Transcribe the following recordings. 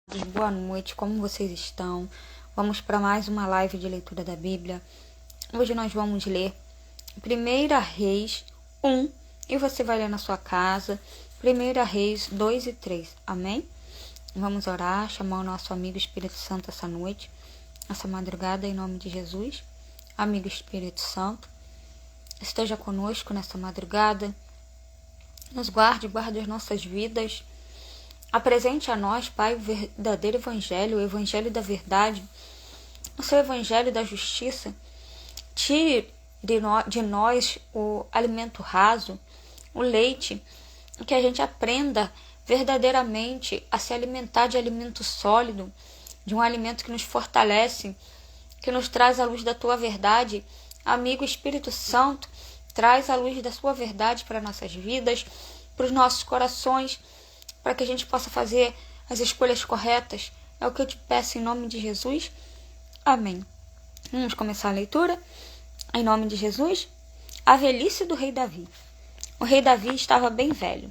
Boa noite, como vocês estão? Vamos para mais uma live de leitura da Bíblia. Hoje nós vamos ler 1 Reis 1 e você vai ler na sua casa 1 Reis 2 e 3. Amém? Vamos orar, chamar o nosso amigo Espírito Santo essa noite, essa madrugada, em nome de Jesus. Amigo Espírito Santo, esteja conosco nessa madrugada, nos guarde as nossas vidas. Apresente a nós, Pai, o verdadeiro Evangelho, o Evangelho da verdade, o seu Evangelho da justiça. Tire de nós o alimento raso, o leite, que a gente aprenda verdadeiramente a se alimentar de alimento sólido, de um alimento que nos fortalece, que nos traz a luz da Tua verdade. Amigo Espírito Santo, traz a luz da Sua verdade para nossas vidas, para os nossos corações, para que a gente possa fazer as escolhas corretas. É o que eu te peço em nome de Jesus. Amém. Vamos começar a leitura. Em nome de Jesus. A velhice do rei Davi. O rei Davi estava bem velho.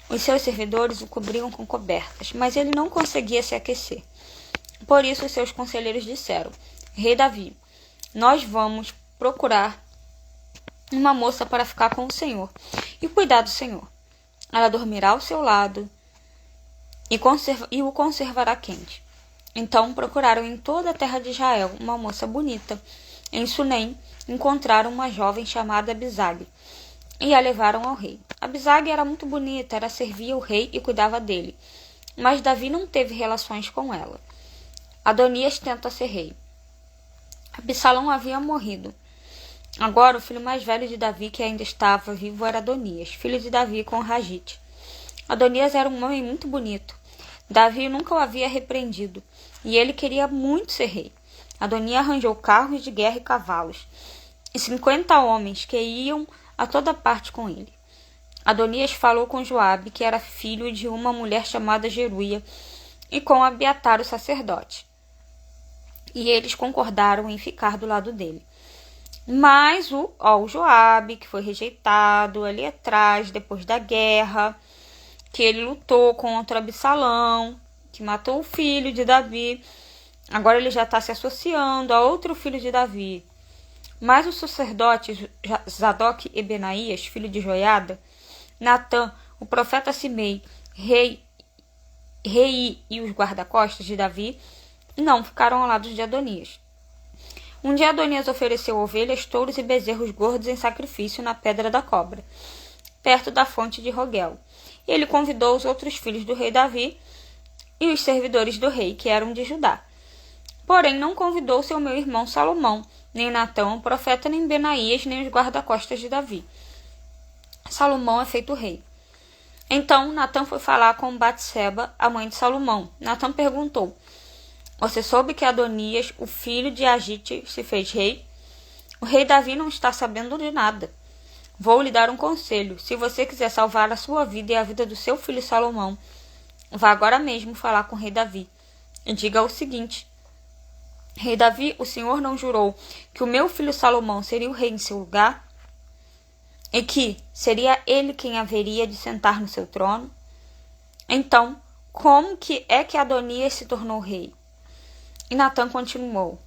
Os seus servidores o cobriam com cobertas, mas ele não conseguia se aquecer. Por isso os seus conselheiros disseram: Rei Davi, nós vamos procurar uma moça para ficar com o Senhor e cuidar do Senhor. Ela dormirá ao seu lado e o conservará quente. Então procuraram em toda a terra de Israel uma moça bonita. Em Sunem encontraram uma jovem chamada Abisag e a levaram ao rei. Abisag era muito bonita, ela servia o rei e cuidava dele. Mas Davi não teve relações com ela. Adonias tenta ser rei. Absalão havia morrido. Agora, o filho mais velho de Davi, que ainda estava vivo, era Adonias, filho de Davi com Ragite. Adonias era um homem muito bonito. Davi nunca o havia repreendido, e ele queria muito ser rei. Adonias arranjou carros de guerra e cavalos, e 50 homens que iam a toda parte com ele. Adonias falou com Joabe, que era filho de uma mulher chamada Jeruia, e com Abiatar, o sacerdote. E eles concordaram em ficar do lado dele. Mas o Joabe, que foi rejeitado ali atrás, depois da guerra, que ele lutou contra Absalão, que matou o filho de Davi, agora ele já está se associando a outro filho de Davi. Mas os sacerdotes Zadok e Benaías, filho de Joiada, Natã, o profeta Simei, rei e os guarda-costas de Davi, não ficaram ao lado de Adonias. Um dia Adonias ofereceu ovelhas, touros e bezerros gordos em sacrifício na Pedra da Cobra, perto da fonte de Roguel. Ele convidou os outros filhos do rei Davi e os servidores do rei, que eram de Judá. Porém, não convidou seu meu irmão Salomão, nem Natã, o profeta, nem Benaías, nem os guarda-costas de Davi. Salomão é feito rei. Então Natã foi falar com Batseba, a mãe de Salomão. Natã perguntou: Você soube que Adonias, o filho de Agite, se fez rei? O rei Davi não está sabendo de nada. Vou lhe dar um conselho. Se você quiser salvar a sua vida e a vida do seu filho Salomão, vá agora mesmo falar com o rei Davi e diga o seguinte: Rei Davi, o Senhor não jurou que o meu filho Salomão seria o rei em seu lugar? E que seria ele quem haveria de sentar no seu trono? Então, como que Adonias se tornou rei? E Natã continuou: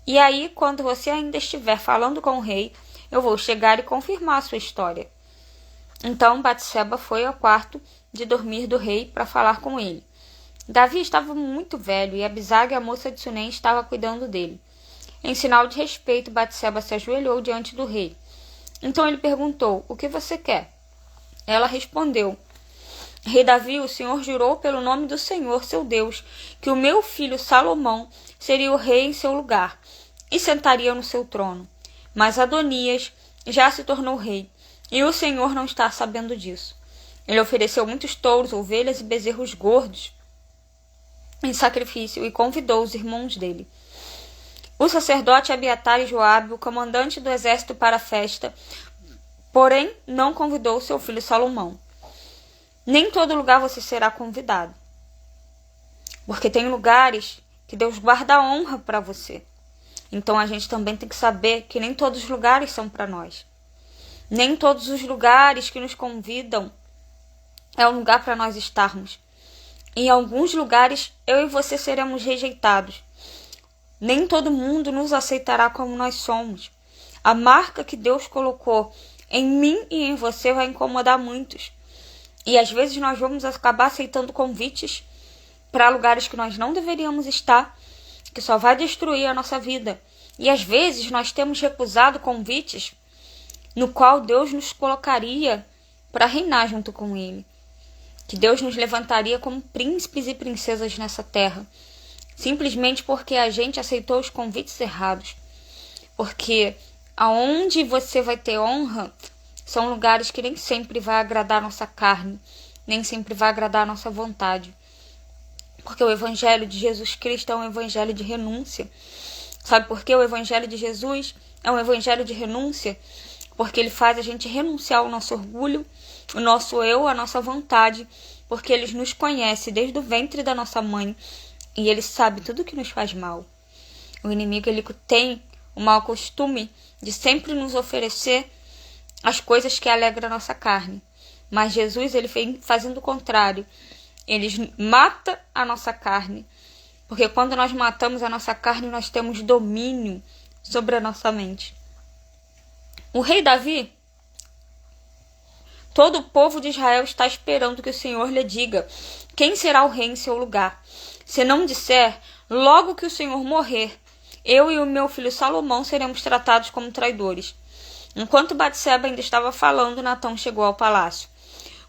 E aí, quando você ainda estiver falando com o rei, eu vou chegar e confirmar a sua história. Então Batseba foi ao quarto de dormir do rei para falar com ele. Davi estava muito velho e Abisag, a moça de Sunem, estava cuidando dele. Em sinal de respeito, Batseba se ajoelhou diante do rei. Então ele perguntou: O que você quer? Ela respondeu: Rei Davi, o Senhor jurou pelo nome do Senhor, seu Deus, que o meu filho Salomão seria o rei em seu lugar e sentaria no seu trono. Mas Adonias já se tornou rei, e o Senhor não está sabendo disso. Ele ofereceu muitos touros, ovelhas e bezerros gordos em sacrifício e convidou os irmãos dele. O sacerdote Abiatar e Joabe, o comandante do exército, para a festa, porém não convidou seu filho Salomão. Nem todo lugar você será convidado, porque tem lugares que Deus guarda a honra para você. Então a gente também tem que saber que nem todos os lugares são para nós. Nem todos os lugares que nos convidam é um lugar para nós estarmos. Em alguns lugares, eu e você seremos rejeitados. Nem todo mundo nos aceitará como nós somos. A marca que Deus colocou em mim e em você vai incomodar muitos. E às vezes nós vamos acabar aceitando convites para lugares que nós não deveríamos estar, que só vai destruir a nossa vida. E às vezes nós temos recusado convites no qual Deus nos colocaria para reinar junto com Ele. Que Deus nos levantaria como príncipes e princesas nessa terra. Simplesmente porque a gente aceitou os convites errados. Porque aonde você vai ter honra são lugares que nem sempre vai agradar a nossa carne, nem sempre vai agradar a nossa vontade. Porque o evangelho de Jesus Cristo é um evangelho de renúncia. Sabe por que o evangelho de Jesus é um evangelho de renúncia? Porque ele faz a gente renunciar ao nosso orgulho, o nosso eu, a nossa vontade, porque ele nos conhece desde o ventre da nossa mãe e ele sabe tudo que nos faz mal. O inimigo, ele tem o mau costume de sempre nos oferecer as coisas que alegram a nossa carne. Mas Jesus, ele vem fazendo o contrário. Ele mata a nossa carne. Porque quando nós matamos a nossa carne, nós temos domínio sobre a nossa mente. O rei Davi, todo o povo de Israel está esperando que o Senhor lhe diga quem será o rei em seu lugar. Se não disser, logo que o Senhor morrer, eu e o meu filho Salomão seremos tratados como traidores. Enquanto Batseba ainda estava falando, Natã chegou ao palácio.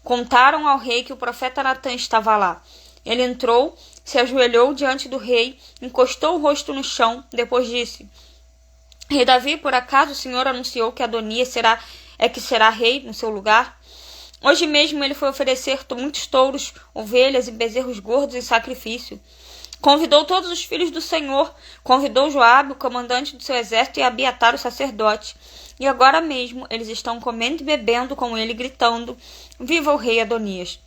Contaram ao rei que o profeta Natã estava lá. Ele entrou, se ajoelhou diante do rei, encostou o rosto no chão, depois disse: Rei Davi, por acaso o Senhor anunciou que Adonias será rei no seu lugar? Hoje mesmo ele foi oferecer muitos touros, ovelhas e bezerros gordos em sacrifício. Convidou todos os filhos do Senhor, convidou Joabe, o comandante do seu exército, e Abiatar, o sacerdote. E agora mesmo eles estão comendo e bebendo com ele, gritando: Viva o rei Adonias!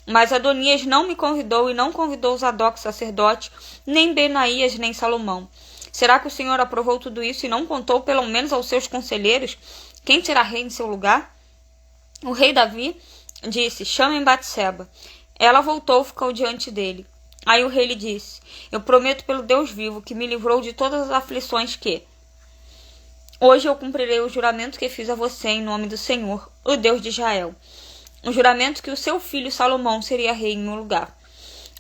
Mas Adonias não me convidou e não convidou Zadok, sacerdote, nem Benaías, nem Salomão. Será que o Senhor aprovou tudo isso e não contou pelo menos aos seus conselheiros quem será rei em seu lugar? O rei Davi disse: Chamem Batseba. Ela voltou e ficou diante dele. Aí o rei lhe disse: Eu prometo pelo Deus vivo, que me livrou de todas as aflições, que hoje eu cumprirei o juramento que fiz a você em nome do Senhor, o Deus de Israel. O juramento que o seu filho Salomão seria rei em meu lugar.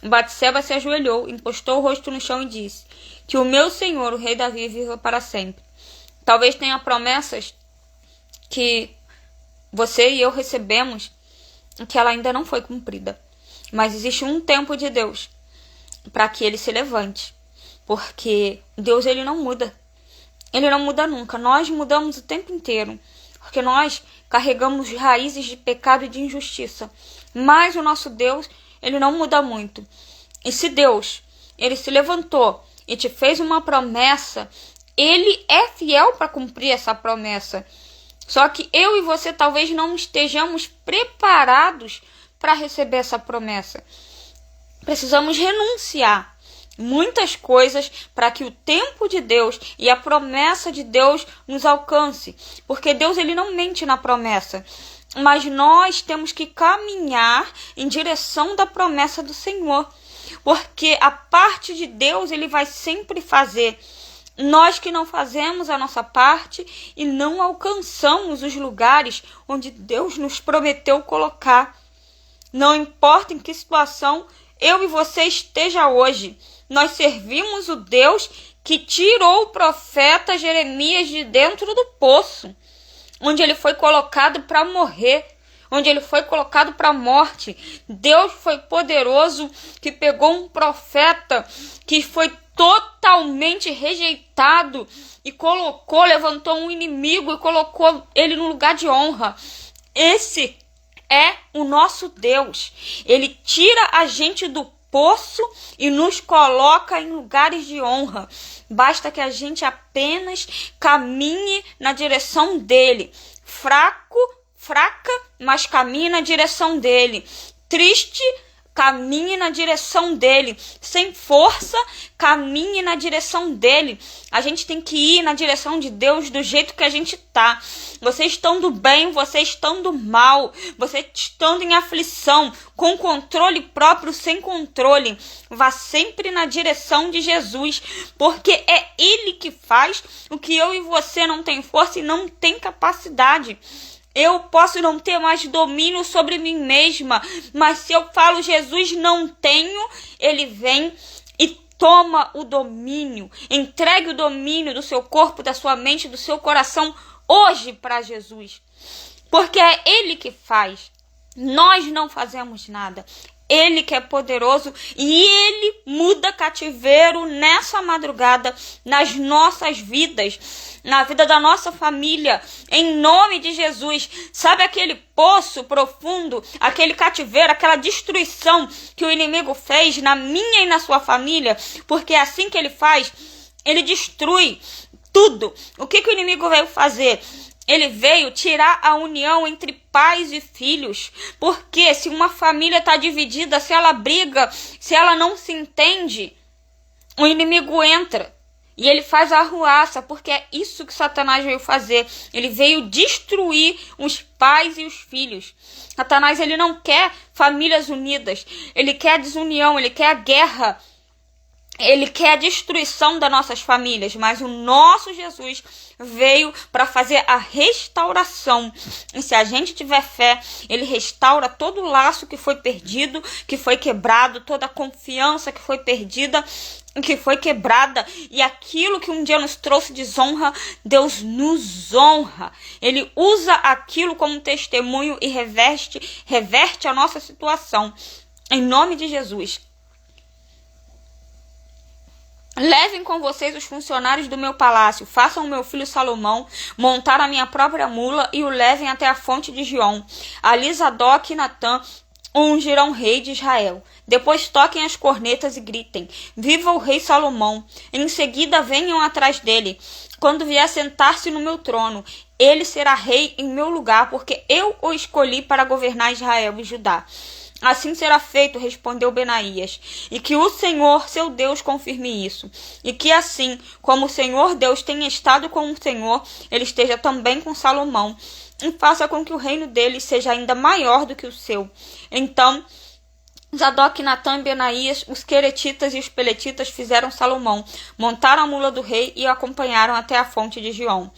Batseba se ajoelhou, encostou o rosto no chão e disse: Que o meu senhor, o rei Davi, viva para sempre. Talvez tenha promessas que você e eu recebemos que ela ainda não foi cumprida. Mas existe um tempo de Deus para que ele se levante. Porque Deus, ele não muda. Ele não muda nunca. Nós mudamos o tempo inteiro. Porque nós carregamos raízes de pecado e de injustiça. Mas o nosso Deus, ele não muda muito. E se Deus, ele se levantou e te fez uma promessa, ele é fiel para cumprir essa promessa. Só que eu e você talvez não estejamos preparados para receber essa promessa. Precisamos renunciar muitas coisas para que o tempo de Deus e a promessa de Deus nos alcance. Porque Deus, ele não mente na promessa. Mas nós temos que caminhar em direção da promessa do Senhor. Porque a parte de Deus, ele vai sempre fazer. Nós que não fazemos a nossa parte e não alcançamos os lugares onde Deus nos prometeu colocar. Não importa em que situação eu e você esteja hoje, nós servimos o Deus que tirou o profeta Jeremias de dentro do poço, onde ele foi colocado para morrer, onde ele foi colocado para a morte. Deus foi poderoso, que pegou um profeta que foi totalmente rejeitado e levantou um inimigo e colocou ele no lugar de honra. Esse é o nosso Deus. Ele tira a gente do poço e nos coloca em lugares de honra. Basta que a gente apenas caminhe na direção dele. Fraca, mas caminhe na direção dele. Triste, caminhe na direção dele. Sem força, caminhe na direção dele. A gente tem que ir na direção de Deus do jeito que a gente tá. Você estando bem, você estando mal, você estando em aflição, com controle próprio, sem controle, vá sempre na direção de Jesus, porque é Ele que faz o que eu e você não tem força e não tem capacidade. Eu posso não ter mais domínio sobre mim mesma, mas se eu falo Jesus não tenho, Ele vem e toma o domínio. Entregue o domínio do seu corpo, da sua mente, do seu coração hoje para Jesus, porque é Ele que faz. Nós não fazemos nada. Ele que é poderoso e Ele muda cativeiro nessa madrugada nas nossas vidas, na vida da nossa família, em nome de Jesus. Sabe aquele poço profundo, aquele cativeiro, aquela destruição que o inimigo fez na minha e na sua família? Porque é assim que ele faz, ele destrui tudo. O que o inimigo veio fazer? Ele veio tirar a união entre pais e filhos. Porque se uma família está dividida, se ela briga, se ela não se entende, o inimigo entra e ele faz a arruaça, porque é isso que Satanás veio fazer. Ele veio destruir os pais e os filhos. Satanás, ele não quer famílias unidas, ele quer a desunião, ele quer a guerra. Ele quer a destruição das nossas famílias, mas o nosso Jesus veio para fazer a restauração. E se a gente tiver fé, ele restaura todo o laço que foi perdido, que foi quebrado, toda a confiança que foi perdida, que foi quebrada. E aquilo que um dia nos trouxe desonra, Deus nos honra. Ele usa aquilo como testemunho e reverte a nossa situação. Em nome de Jesus. Levem com vocês os funcionários do meu palácio, façam o meu filho Salomão montar a minha própria mula e o levem até a fonte de Giom. Ali Zadok e Natã ungirão rei de Israel. Depois toquem as cornetas e gritem: viva o rei Salomão! Em seguida venham atrás dele. Quando vier sentar-se no meu trono, ele será rei em meu lugar, porque eu o escolhi para governar Israel e Judá. Assim será feito, respondeu Benaías, e que o Senhor, seu Deus, confirme isso. E que assim, como o Senhor Deus tenha estado com o Senhor, ele esteja também com Salomão, e faça com que o reino dele seja ainda maior do que o seu. Então, Zadok, Natã e Benaías, os queretitas e os peletitas fizeram Salomão, montaram a mula do rei e o acompanharam até a fonte de Giom.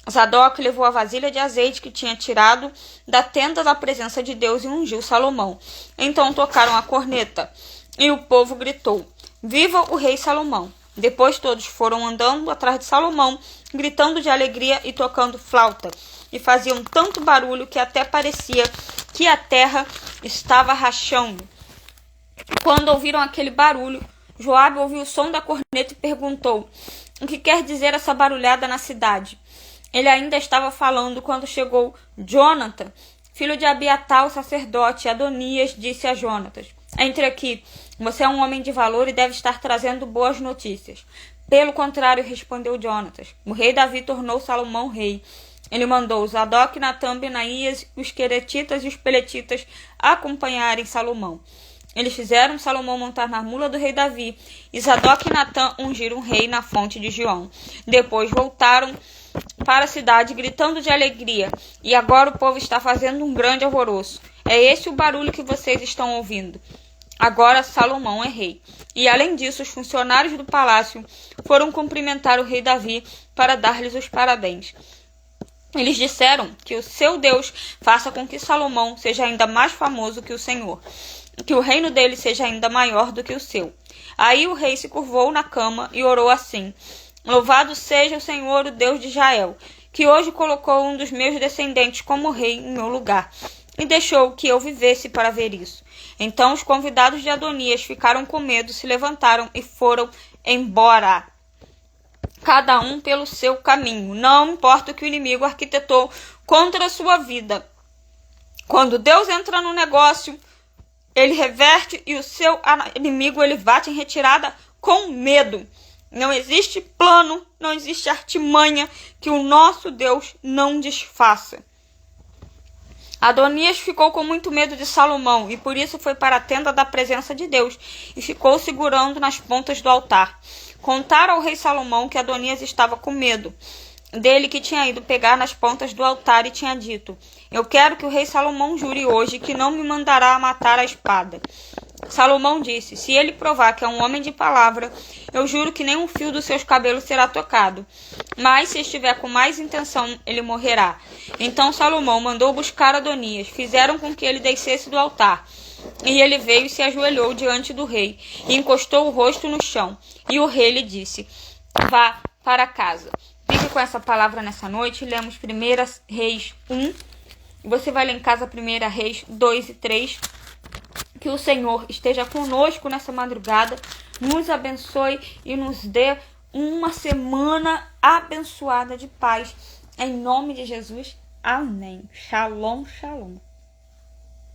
Zadok levou a vasilha de azeite que tinha tirado da tenda da presença de Deus e ungiu Salomão. Então tocaram a corneta e o povo gritou: viva o rei Salomão! Depois todos foram andando atrás de Salomão, gritando de alegria e tocando flauta. E faziam tanto barulho que até parecia que a terra estava rachando. Quando ouviram aquele barulho, Joabe ouviu o som da corneta e perguntou: o que quer dizer essa barulhada na cidade? Ele ainda estava falando quando chegou Jonathan, filho de Abiatar, o sacerdote. E Adonias disse a Jonatas: entre aqui, você é um homem de valor e deve estar trazendo boas notícias. Pelo contrário, respondeu Jonatas, o rei Davi tornou Salomão rei. Ele mandou Zadok, Natã, Benaías, os queretitas e os peletitas acompanharem Salomão. Eles fizeram Salomão montar na mula do rei Davi, e Zadok e Natã ungiram rei na fonte de Giom. Depois voltaram para a cidade gritando de alegria, e agora o povo está fazendo um grande alvoroço. É esse o barulho que vocês estão ouvindo. Agora Salomão é rei. E além disso, os funcionários do palácio foram cumprimentar o rei Davi para dar-lhes os parabéns. Eles disseram que o seu Deus faça com que Salomão seja ainda mais famoso que o Senhor, que o reino dele seja ainda maior do que o seu. Aí o rei se curvou na cama e orou assim: louvado seja o Senhor, o Deus de Israel, que hoje colocou um dos meus descendentes como rei em meu lugar, e deixou que eu vivesse para ver isso. Então os convidados de Adonias ficaram com medo, se levantaram e foram embora, cada um pelo seu caminho. Não importa o que o inimigo arquitetou contra a sua vida. Quando Deus entra no negócio, ele reverte, e o seu inimigo ele bate em retirada com medo. Não existe plano, não existe artimanha que o nosso Deus não desfaça. Adonias ficou com muito medo de Salomão e por isso foi para a tenda da presença de Deus e ficou segurando nas pontas do altar. Contaram ao rei Salomão que Adonias estava com medo dele, que tinha ido pegar nas pontas do altar e tinha dito: eu quero que o rei Salomão jure hoje que não me mandará matar a espada. Salomão disse: se ele provar que é um homem de palavra, eu juro que nem um fio dos seus cabelos será tocado. Mas se estiver com mais intenção, ele morrerá. Então Salomão mandou buscar Adonias. Fizeram com que ele descesse do altar. E ele veio e se ajoelhou diante do rei, e encostou o rosto no chão. E o rei lhe disse: vá para casa. Fique com essa palavra nessa noite. Lemos 1 Reis 1. Você vai ler em casa 1 Reis 2 e 3. Que o Senhor esteja conosco nessa madrugada, nos abençoe e nos dê uma semana abençoada de paz. Em nome de Jesus, amém. Shalom, shalom.